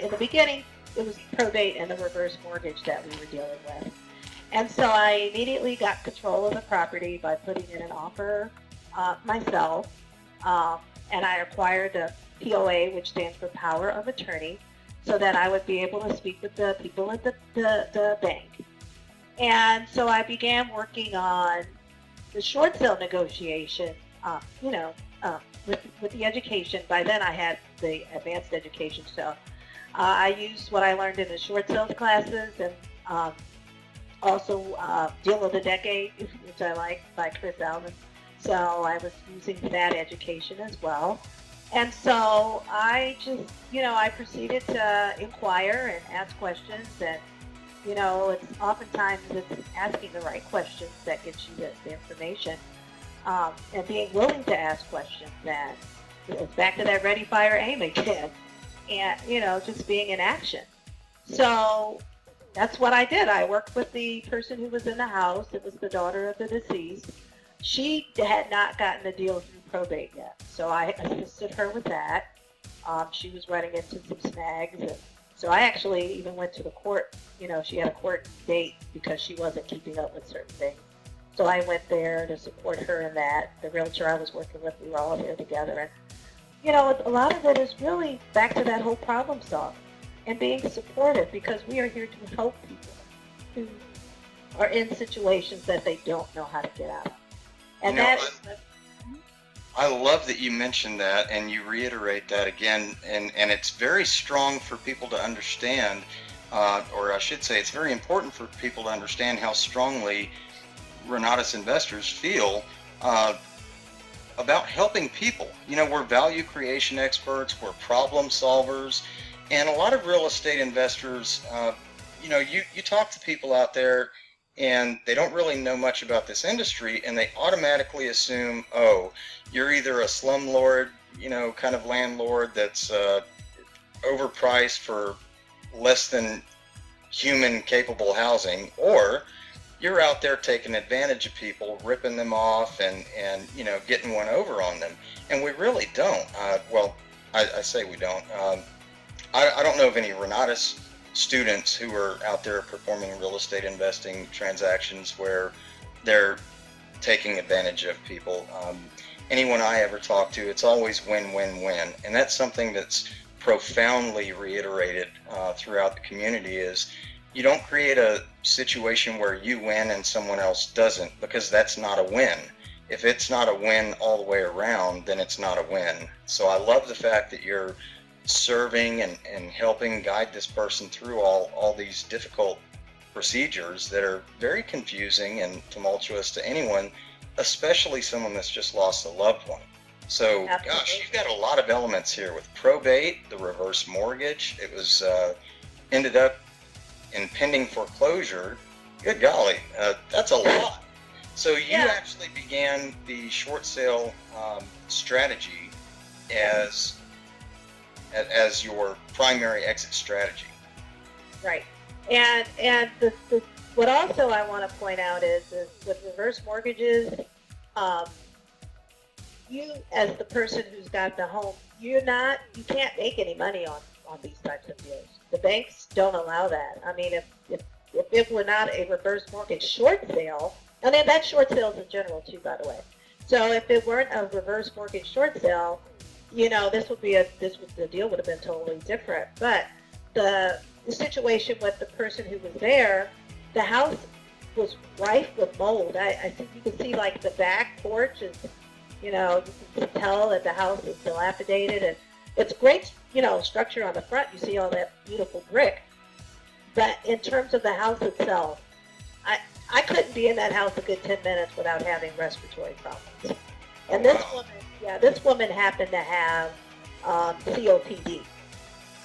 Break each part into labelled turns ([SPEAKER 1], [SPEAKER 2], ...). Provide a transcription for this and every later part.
[SPEAKER 1] in the beginning, it was probate and the reverse mortgage that we were dealing with. And so I immediately got control of the property by putting in an offer myself, and I acquired the POA, which stands for Power of Attorney, so that I would be able to speak with the people at the bank. And so I began working on the short sale negotiation, with the education. By then I had the advanced education, so I used what I learned in the short sales classes, and also Deal of the Decade, which I like, by Chris Alvin. So I was using that education as well. And so I just, I proceeded to inquire and ask questions, and, it's oftentimes it's asking the right questions that gets you the information, and being willing to ask questions. And it's back to that ready, fire, aim again, and, just being in action. So that's what I did. I worked with the person who was in the house. It was the daughter of the deceased. She had not gotten a deal through probate yet, so I assisted her with that. She was running into some snags, and so I actually even went to the court. She had a court date because she wasn't keeping up with certain things. So I went there to support her in that. The realtor I was working with, we were all there together. And, a lot of it is really back to that whole problem solving and being supportive, because we are here to help people who are in situations that they don't know how to get out of. And
[SPEAKER 2] I love that you mentioned that and you reiterate that again, and it's very strong for people to understand, or I should say it's very important for people to understand how strongly Renatus investors feel about helping people. We're value creation experts, we're problem solvers, and a lot of real estate investors, you talk to people out there and they don't really know much about this industry, and they automatically assume, oh, you're either a slumlord, kind of landlord that's overpriced for less than human capable housing, or you're out there taking advantage of people, ripping them off, and getting one over on them. And we really don't. I say we don't. I don't know of any Renatus students who are out there performing real estate investing transactions where they're taking advantage of people. Anyone I ever talk to, it's always win-win-win. And that's something that's profoundly reiterated throughout the community, is you don't create a situation where you win and someone else doesn't, because that's not a win. If it's not a win all the way around, then it's not a win. So I love the fact that you're serving and helping guide this person through all these difficult procedures that are very confusing and tumultuous to anyone, especially someone that's just lost a loved one. So, absolutely. Gosh, you've got a lot of elements here with probate, the reverse mortgage. It was ended up in pending foreclosure. Good golly, that's a lot. So you actually began the short sale strategy as your primary exit strategy.
[SPEAKER 1] Right. And what also I want to point out is with reverse mortgages, you as the person who's got the home, you can't make any money on these types of deals. The banks don't allow that. I mean, if it were not a reverse mortgage short sale, and then that's short sales in general too, by the way. So if it weren't a reverse mortgage short sale, the deal would have been totally different. But the situation with the person who was there, the house was rife with mold. I think you can see like the back porch is, you can tell that the house is dilapidated, and it's great, structure on the front. You see all that beautiful brick. But in terms of the house itself, I couldn't be in that house a good 10 minutes without having respiratory problems. And this woman happened to have COPD.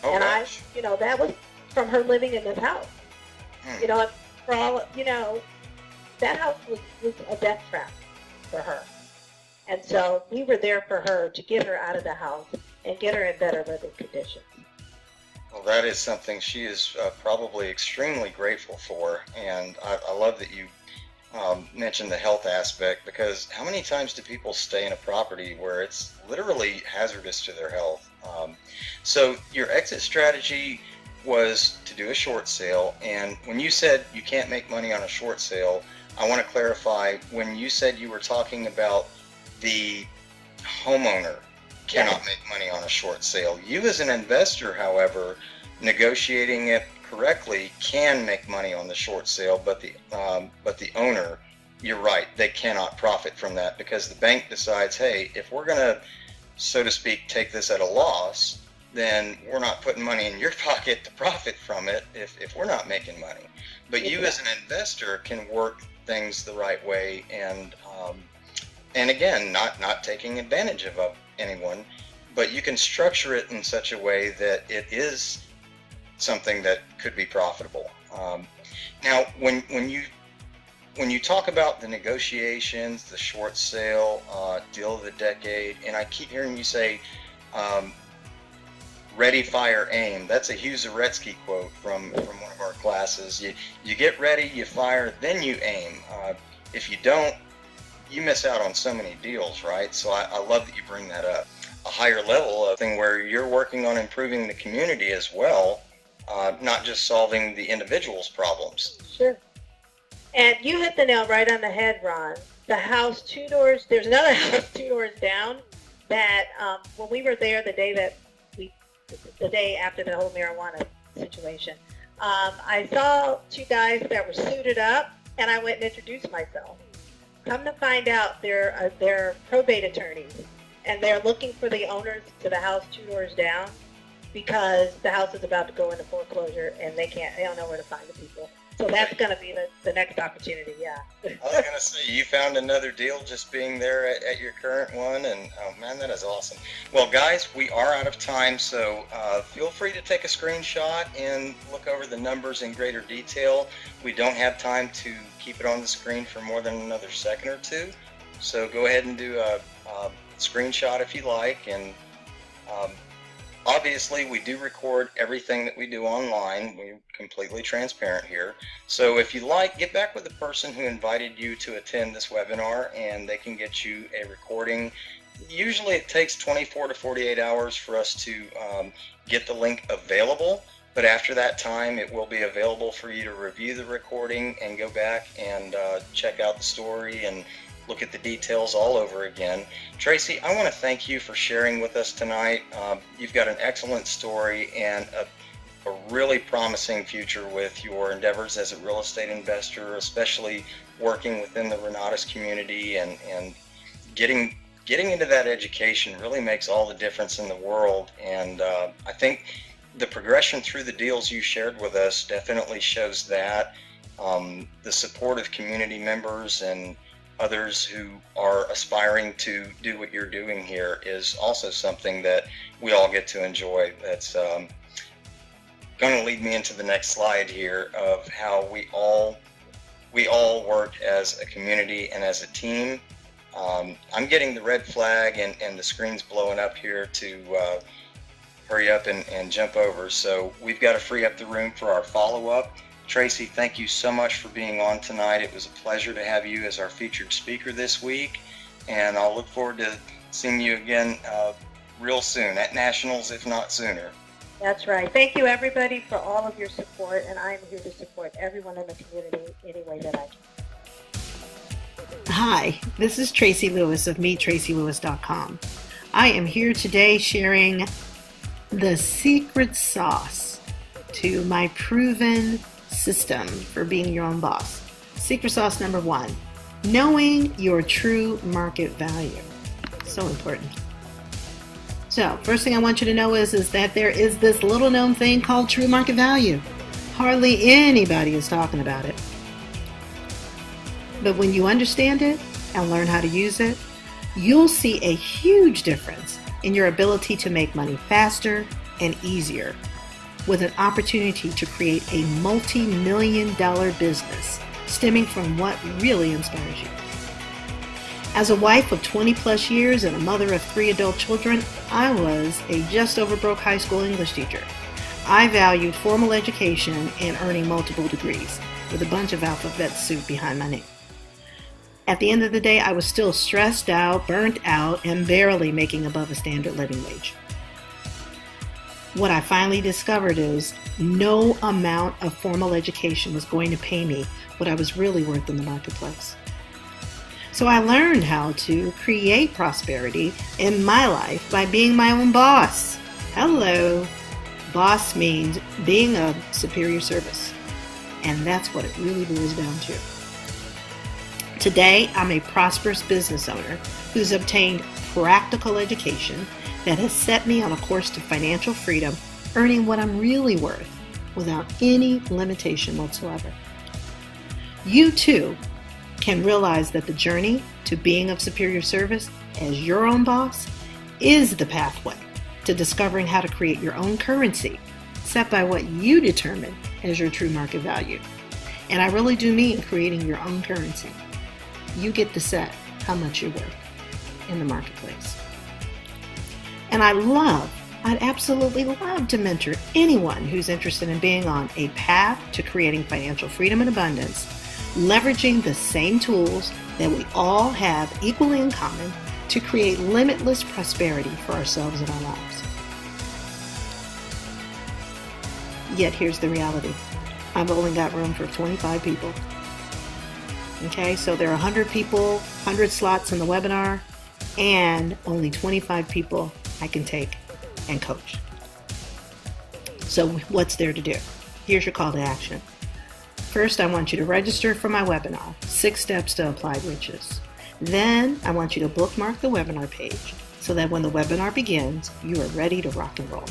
[SPEAKER 2] Oh,
[SPEAKER 1] and
[SPEAKER 2] gosh.
[SPEAKER 1] That was from her living in this house. For all, that house was a death trap for her. And so we were there for her to get her out of the house and get her in better living conditions.
[SPEAKER 2] Well, that is something she is probably extremely grateful for, and I love that you mentioned the health aspect, because how many times do people stay in a property where it's literally hazardous to their health? So your exit strategy, was to do a short sale. And when you said you can't make money on a short sale, I want to clarify, when you said you were talking about the homeowner cannot make money on a short sale. You as an investor, however, negotiating it correctly, can make money on the short sale, but the owner, you're right, they cannot profit from that, because the bank decides, hey, if we're going to, so to speak, take this at a loss, then we're not putting money in your pocket to profit from it if we're not making money. But you as an investor can work things the right way, and again, not taking advantage of anyone, but you can structure it in such a way that it is something that could be profitable. Now, when you talk about the negotiations, the short sale, deal of the decade, and I keep hearing you say, ready, fire, aim. That's a Hugh Zaretsky quote from one of our classes. You get ready, you fire, then you aim. If you don't, you miss out on so many deals, right? So I love that you bring that up. A higher level of thing where you're working on improving the community as well, not just solving the individual's problems.
[SPEAKER 1] Sure. And you hit the nail right on the head, Ron. The house there's another house 2 doors down that when we were there the day after the whole marijuana situation, I saw 2 guys that were suited up, and I went and introduced myself. Come to find out, they're probate attorneys, and they're looking for the owners to the house 2 doors down, because the house is about to go into foreclosure, and they don't know where to find the people. So that's going to be the next opportunity, yeah.
[SPEAKER 2] I was going to say, you found another deal just being there at your current one, and oh man, that is awesome. Well, guys, we are out of time, so feel free to take a screenshot and look over the numbers in greater detail. We don't have time to keep it on the screen for more than another second or two, so go ahead and do a screenshot if you like. And obviously, we do record everything that we do online. We're completely transparent here. So if you like, get back with the person who invited you to attend this webinar, and they can get you a recording. Usually it takes 24 to 48 hours for us to get the link available, but after that time, it will be available for you to review the recording and go back and check out the story and look at the details all over again. Tracey, I want to thank you for sharing with us tonight. You've got an excellent story and a really promising future with your endeavors as a real estate investor, especially working within the Renatus community, and getting into that education really makes all the difference in the world. And I think the progression through the deals you shared with us definitely shows that. The support of community members and others who are aspiring to do what you're doing here is also something that we all get to enjoy. That's going to lead me into the next slide here of how we all work as a community and as a team. I'm getting the red flag and the screen's blowing up here to hurry up and jump over. So we've got to free up the room for our follow-up. Tracey, thank you so much for being on tonight. It was a pleasure to have you as our featured speaker this week, and I'll look forward to seeing you again real soon at Nationals, if not sooner.
[SPEAKER 1] That's right. Thank you, everybody, for all of your support, and I'm here to support everyone in the community any way that I can.
[SPEAKER 3] Hi, this is Tracey Lewis of MeTraceyLewis.com. I am here today sharing the secret sauce to my proven system for being your own boss. Secret sauce number 1, knowing your true market value. So important. So first thing I want you to know is that there is this little known thing called true market value. Hardly anybody is talking about it. But when you understand it and learn how to use it, you'll see a huge difference in your ability to make money faster and easier, with an opportunity to create a multi-million-dollar business stemming from what really inspires you. As a wife of 20 plus years and a mother of 3 adult children, I was a just over broke high school English teacher. I valued formal education and earning multiple degrees, with a bunch of alphabet soup behind my name. At the end of the day, I was still stressed out, burnt out, and barely making above a standard living wage. What I finally discovered is no amount of formal education was going to pay me what I was really worth in the marketplace. So I learned how to create prosperity in my life by being my own boss. Hello. Boss means being of superior service. And that's what it really boils down to. Today, I'm a prosperous business owner who's obtained practical education that has set me on a course to financial freedom, earning what I'm really worth without any limitation whatsoever. You too can realize that the journey to being of superior service as your own boss is the pathway to discovering how to create your own currency set by what you determine as your true market value. And I really do mean creating your own currency. You get to set how much you're worth in the marketplace. And I'd absolutely love to mentor anyone who's interested in being on a path to creating financial freedom and abundance, leveraging the same tools that we all have equally in common to create limitless prosperity for ourselves and our lives. Yet here's the reality. I've only got room for 25 people. Okay, so there are 100 people, 100 slots in the webinar, and only 25 people I can take and coach. So what's there to do? Here's your call to action. First, I want you to register for my webinar, 6 Steps to Applied Riches. Then I want you to bookmark the webinar page so that when the webinar begins, you are ready to rock and roll.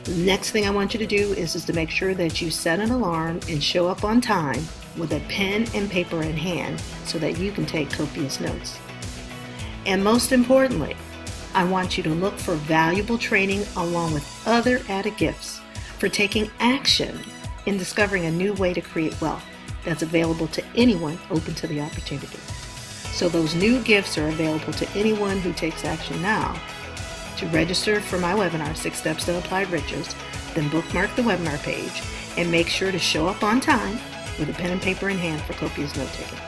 [SPEAKER 3] The next thing I want you to do is to make sure that you set an alarm and show up on time with a pen and paper in hand so that you can take copious notes. And most importantly, I want you to look for valuable training along with other added gifts for taking action in discovering a new way to create wealth that's available to anyone open to the opportunity. So those new gifts are available to anyone who takes action now. To register for my webinar, 6 Steps to Applied Riches, then bookmark the webinar page and make sure to show up on time with a pen and paper in hand for copious note-taking.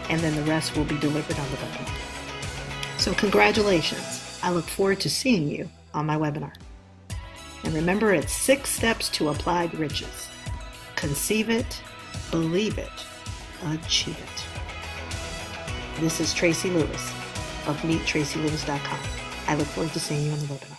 [SPEAKER 3] And then the rest will be delivered on the webinar. So congratulations. I look forward to seeing you on my webinar. And remember, it's 6 steps to applied riches. Conceive it, believe it, achieve it. This is Tracey Lewis of MeetTraceyLewis.com. I look forward to seeing you on the webinar.